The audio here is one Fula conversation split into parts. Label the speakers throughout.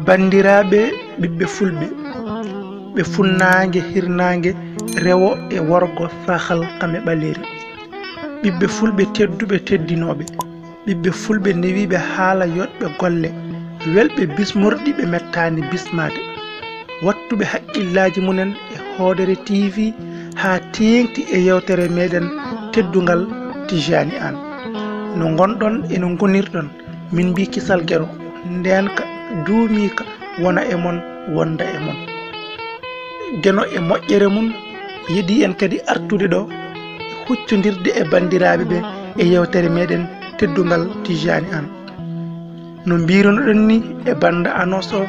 Speaker 1: bandiraɓe ɓiɓɓe fulɓe ɓe funnangue hirnangue rewo e worgo sahal kame ɓaleri ɓiɓɓe fulɓe tedduɓe teddinoɓe ɓiɓɓe fulɓe newiɓe haala yoɗɓe golle welɓe bismorɗiɓe mettani bismade wattuɓe haqqillaji munen e Hoodere TV ha tengti e yewtere meɗen teddugal Tijani An no gonɗon eno gonirɗon min mbi Kisal Guero ndenka duumika wona e mon wonda e mon geno e moƴƴere mum yiɗi en kadi artude ɗo huccodirde e bandiraɓe ɓe e yewtere meɗen teddugal Tijani An no mbirunoɗon ni e banda annonce o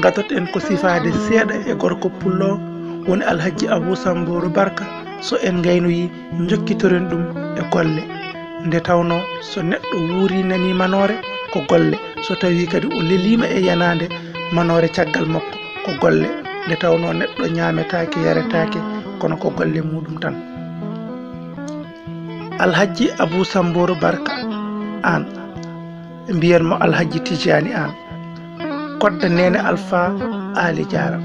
Speaker 1: gadot en ko sifade seeɗa e gorko pullo woni Alhaji Abou Samboro Barka so en gaynoyi jokkitoren ɗum e golle nde tawno so neɗɗo wuuri nani manore ko golle so tawi kadi o lelima e yanade manore caggal makko ko golle nde tawno neɗɗo ñametake yaretake kono ko golle muɗum tan Alhaji Abou Samboro Barka An mbiyanmo Alhaji Tijani An kodda nene Alpha Ali Diara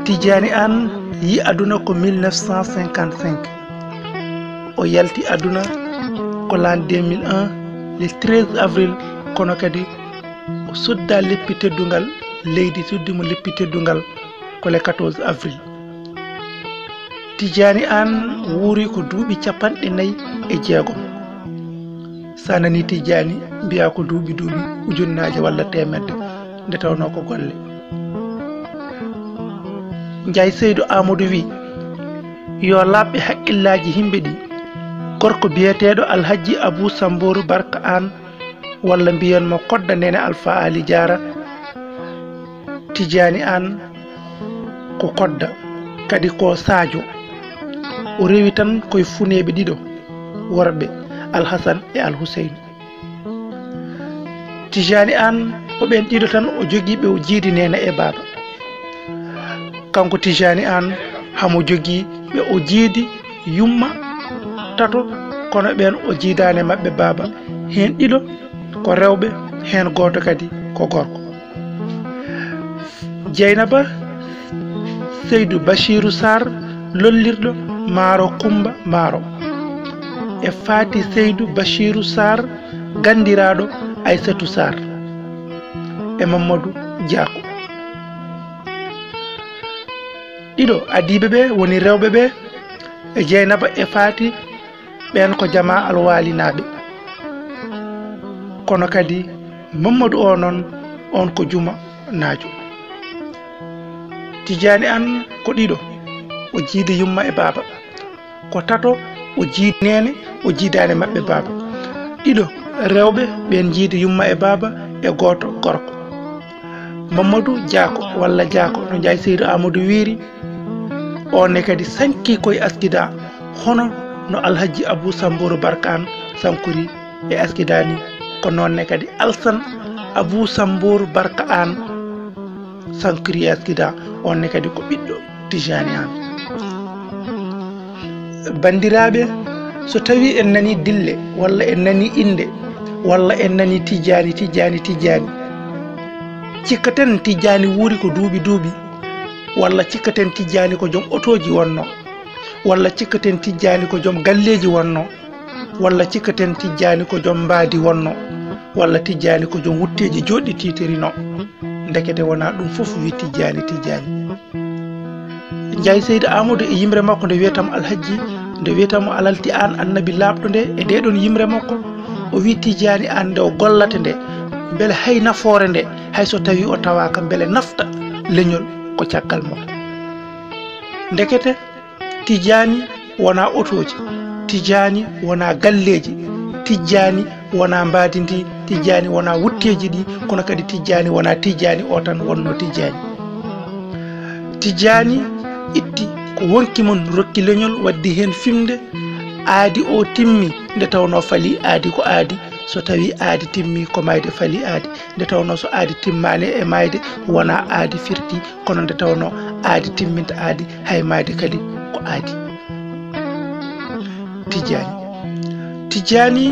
Speaker 1: Tijani An yi aduna ko 1955 o yalti aduna ko l'an 2001 le 13 avril kono kadi o sudda leppi teddugal leydi suddimo leppi teddugal ko le 14 avril Tijani An wuuri ko duuɓi 46 sa nani Tijani mbiya ko duuɓi ujunnaje walla temedde nde tawno ko golle Ndiaye Seydou Amadou wi yo labɓe haqqillaji himɓe ɗi gorko biyeteɗo Alhaji Abou Samboro Barka An walla mbiyanmo kodda nene Alpha Ali Diara Tijani An ko kodda kadi ko Sadio o rewi tan koye funeɓe ɗiɗo worɓe Alhasan e Alhussein Tijani An ko ɓen ɗiɗo tan o jogiiɓe o jiidi nene e baba kanko Tijani An hamo jogii ɓe o jiidi yumma tato kono ɓen o jiidani mabɓe baba hen ɗiɗo ko rewɓe hen goto kadi ko gorko Dieynaba Seydou Bachirou Sarr lollirɗo Maro Kumba Maro e Fati Seydou Bachirou Sarr gandiraɗo Aissatou Sarr e Mamadou Diako ɗiɗo adiɓe ɓe woni rewɓe ɓe e Dieynaba e Fati ɓen ko jama alwalinaɓe kono kadi Mamadou o noon on ko juma naajo Tijani An ko ɗiɗo o jiidi yumma e baba ko tato o jiidi nene o jiidani mabɓe baba ɗiɗo rewɓe ɓen jiidi yumma e baba e goto gorko Mamadou Diako walla Diako no Ndiaye Seydou Amadou wiiri onne kadi sanki koye askida hono no Alhaji Abou Samboro Barka An sankori e askidani ko nonne kadi Alsan Abou Samboro Barka An sankori e askida onne kadi ko ɓiɗɗo Tijani An bandiraɓe so tawi en nani dille walla en nani inde walla en nani Tijani cikkaten Tijani wuuri ko duuɓi walla cikkaten Tijani ko joom otoji wonno walla cikkaten Tijani ko joom galleji wonno walla cikkaten Tijani ko joom mbaadi wonno walla Tijani ko joom wutteji joɗɗi titirino ndekete wona ɗum fof wi Tijani Ndiaye Seydou Amadou e yimre makko nde wiyatamo Alhaji nde wiyatamo Alalti An annabi labɗo nde e ndeɗon yimre makko o wi Tijani An nde o gollata nde beele hay nafoore nde hay so tawi o tawaka beele nafta leñol ko caggal mo ndekete Tijani wona otoji Tijani wona galleji Tijani wona mbadidi Tijani wona wutteji ɗi kono kadi Tijani wona Tijani o tan wonno Tijani itti ko wonki mon rokki leñol waddi hen fimde aadi o timmi nde tawno fali aadi ko aadi so tawi aadi timmi ko mayde fali aadi nde tawno so aadi timmani e mayde wona aadi firti kono nde tawno aadi timminta aadi hay mayde kadi ko aadi Tijani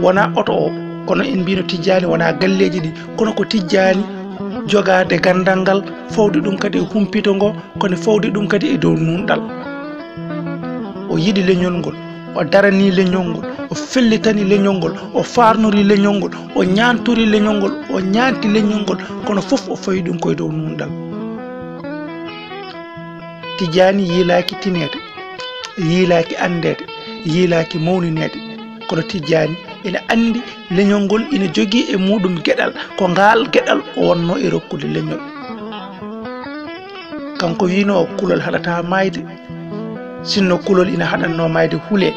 Speaker 1: wona oto o kono en mbino tijjani wona galleji ɗi kono ko tijjani jogade gandal ngal fawde ɗum kadi e humpito ngo kono fawde ɗum kadi e dow nunɗal o yiɗi leñol ngol o darani leñol ngol o fellitani leñol ngol o farnori leñol ngol o ñantori leñol ngol o ñanti leñol ngol kono fof o fawi ɗum koye dow nunɗal tijjani yiilaki tinede yiilaki andede yiilaki mawninede kono tijjani ene andi leñol ngol ina jogii e muɗum gueɗal ko ngal gueɗal o wonno e rokkude leñol kanko wino kulol haɗata mayde sinno kulol ina haɗanno mayde huule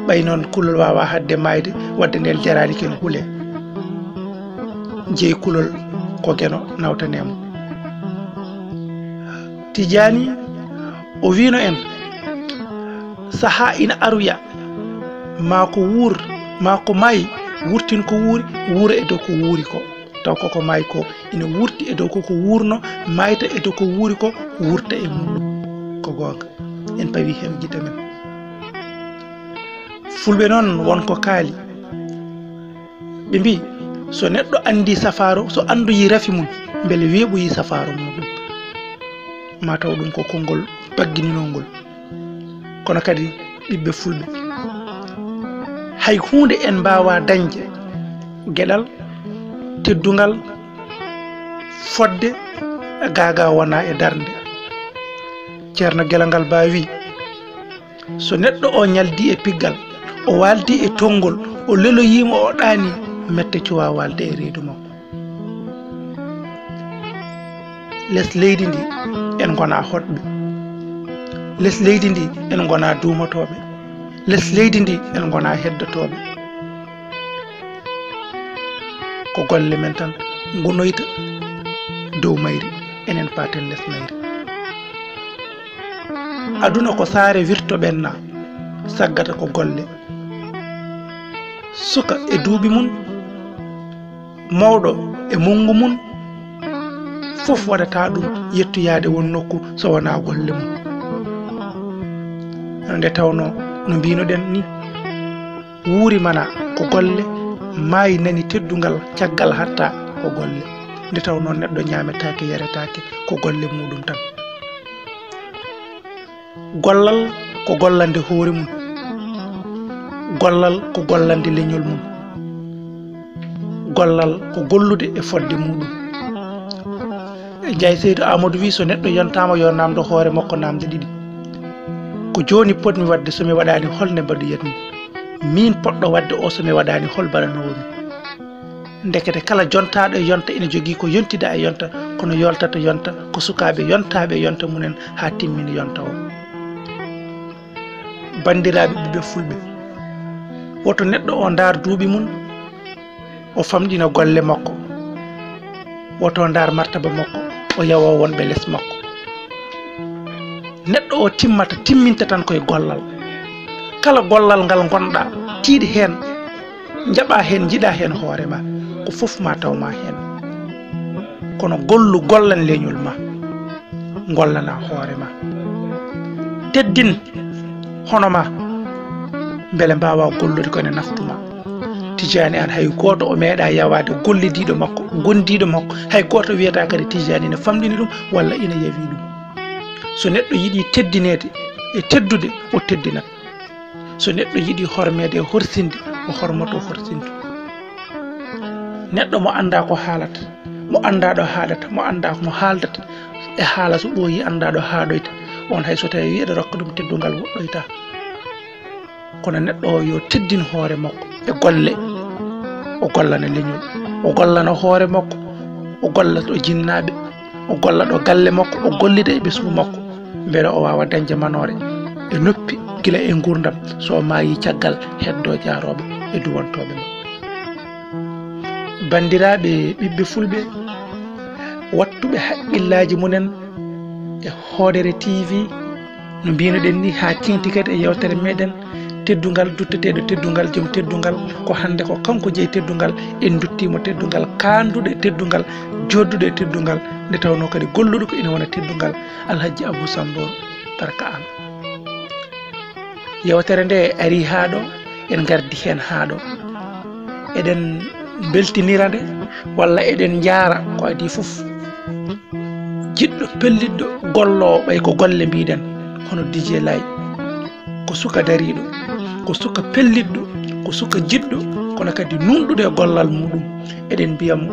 Speaker 1: ɓay noon kulol wawa hadde mayde wadde ndel jarani ken huule jeeyi kulol ko gueno nawtanemo tijjani o wino en saaha ina aruya mako wuur mako maayi wurtin ko wuuri wuura e dow ko wuuri ko taw koko maayi ko ina wurti e dow koko wuurno mayta e dow ko wuuri ko wurta e muɗum ko gonga en pawi hen guida men fulɓe noon wonko kaali ɓe mbi so neɗɗo andi safaro so anduyi rafi mum beele weeɓoyi safaro muɗum mataw ɗum ko konngol baggininol ngol kono kadi ɓiɓɓe fulɓe hay hunde en mbawa dañde gueɗal teddugal fodde gaga wona e darde ceerno gueɗal ngal mbawi so neɗɗo o ñaldi e piggal o waldi e tonngol o leloyima o ɗani mette cuwa walde e reedu makko less leydi ndi en gona hoɗɓe less leydi ndi en gona duumatoɓe less leydi ndi en gona heddotoɓe ko golle men tan gonoyta dow mayri enen paten less mayri aduna ko saare wirto ɓenna saggata ko golle suka e duuɓi mum mawɗo e mungu mum fof waɗata ɗum yettoyade won nokku so wona golle mum nde tawno no mbinoɗen ni wuuri mana ko golle maayi nani teddugal caggal hatta ko golle nde tawno neɗɗo ñametake yaretake ko golle muɗum tan gollal ko gollande hoore mum gollal ko gollande leñol mum gollal ko gollude e fodde muɗum Ndiaye Seydou Amadou wi so neɗɗo yontama yo namdo hoore makko namde ɗiɗi ko joni potmi wadde somi waɗani holne mbaɗoyatmi min poɗɗo wadde o somi waɗani hol mbaɗanowomi ndekete kala jontaɗo e yonta ina jogui ko yontida e yonta kono yoltata yonta ko sukaɓe yontaɓe yonta munen ha timmini yonta o bandiraɓe ɓiɓɓe fulɓe woto neɗɗo o ndar duuɓi mum o famɗina golle makko woto ndar martaba makko o yawo wonɓe less makko neɗɗo o timminta tan koye gollal kala gollal ngal gonɗa tiiɗi hen jaɓa hen jiiɗa hen hoorema ko fof ma tawma hen kono gollan leñol ma gollana hoorema teddin hono ma beele mbawa gollude ko ene naftuma tijani an hay goto o meeɗa yawade gollidiɗo makko gondiɗo makko hay goto wiyata kadi tijani ne famɗini ɗum walla ina yawi ɗum so neɗɗo yiiɗi teddinede e teddude o teddinat so neɗɗo yiiɗi hormede e horsinde o hormoto horsinto neɗɗo mo anda ko haalata mo anda ɗo haadata mo anda mo haaldata e haala so ɓooyi anda ɗo haaɗoyta on hay so tawi wiyeɗo rokka ɗum teddugal woɗɗoyta kono neɗɗo o yo teddin hoore makko e golle o gollana leñol o gollana hoore makko o golla ɗo jinnaɓe o golla ɗo galle makko o gollida e ɓesgu makko beele o wawa dañde manore e noppi gila e gurdam so maayi caggal heddo jaaroɓe e duwantoɓe ma bandiraɓe ɓiɓɓe fulɓe wattuɓe haqqillaji munen e Hoodere TV no mbinoɗen ni ha tengti kadi e yewtere meɗen teddugal dutteteɗo teddugal joom teddugal ko hande ko kanko jeeyi teddugal en duttimo teddugal kanduɗo teddugal jodduɗo e teddugal nde tawno kadi golluɗo ko ina wona teddugal Alhaji Abou Sambor barka an yewtere nde ari haɗo en gardi hen haɗo eɗen beltinira nde walla eɗen jaara ko adi fof jiɗɗo pellitɗo gollowo ɓay ko golle mbiɗen hono DJ Laye ko suka dariɗo ko suka pellitɗo ko suka jiɗɗo kono kadi nunɗude gollal muɗum eɗen mbiyamo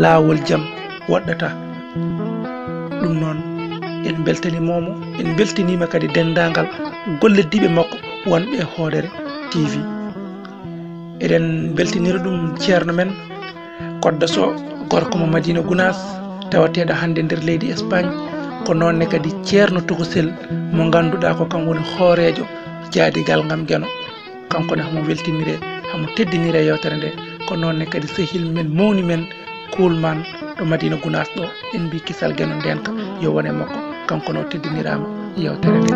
Speaker 1: laawol jam waɗɗata ɗum noon en beltanimomo en beltinima kadi dendagal gollediɓe makko wonɓe Hoodere TV eɗen beltinira ɗum ceerno men Kodda Sow gorko mo Madina Gounass tawateɗo hande nder leydi Espagne ko nonne kadi ceerno Tokosel mo ganduɗa ko kam woni hoorejo jaadigal ngam Gueno kankone hamo weltinire hamo teddinire yewtere nde ko nonne kadi sehil men mawni men Kulman ɗo Madina Gounass ɗo en mbi kisal Gueno ndenka yo wone makko kanko no teddinirama yewtere nde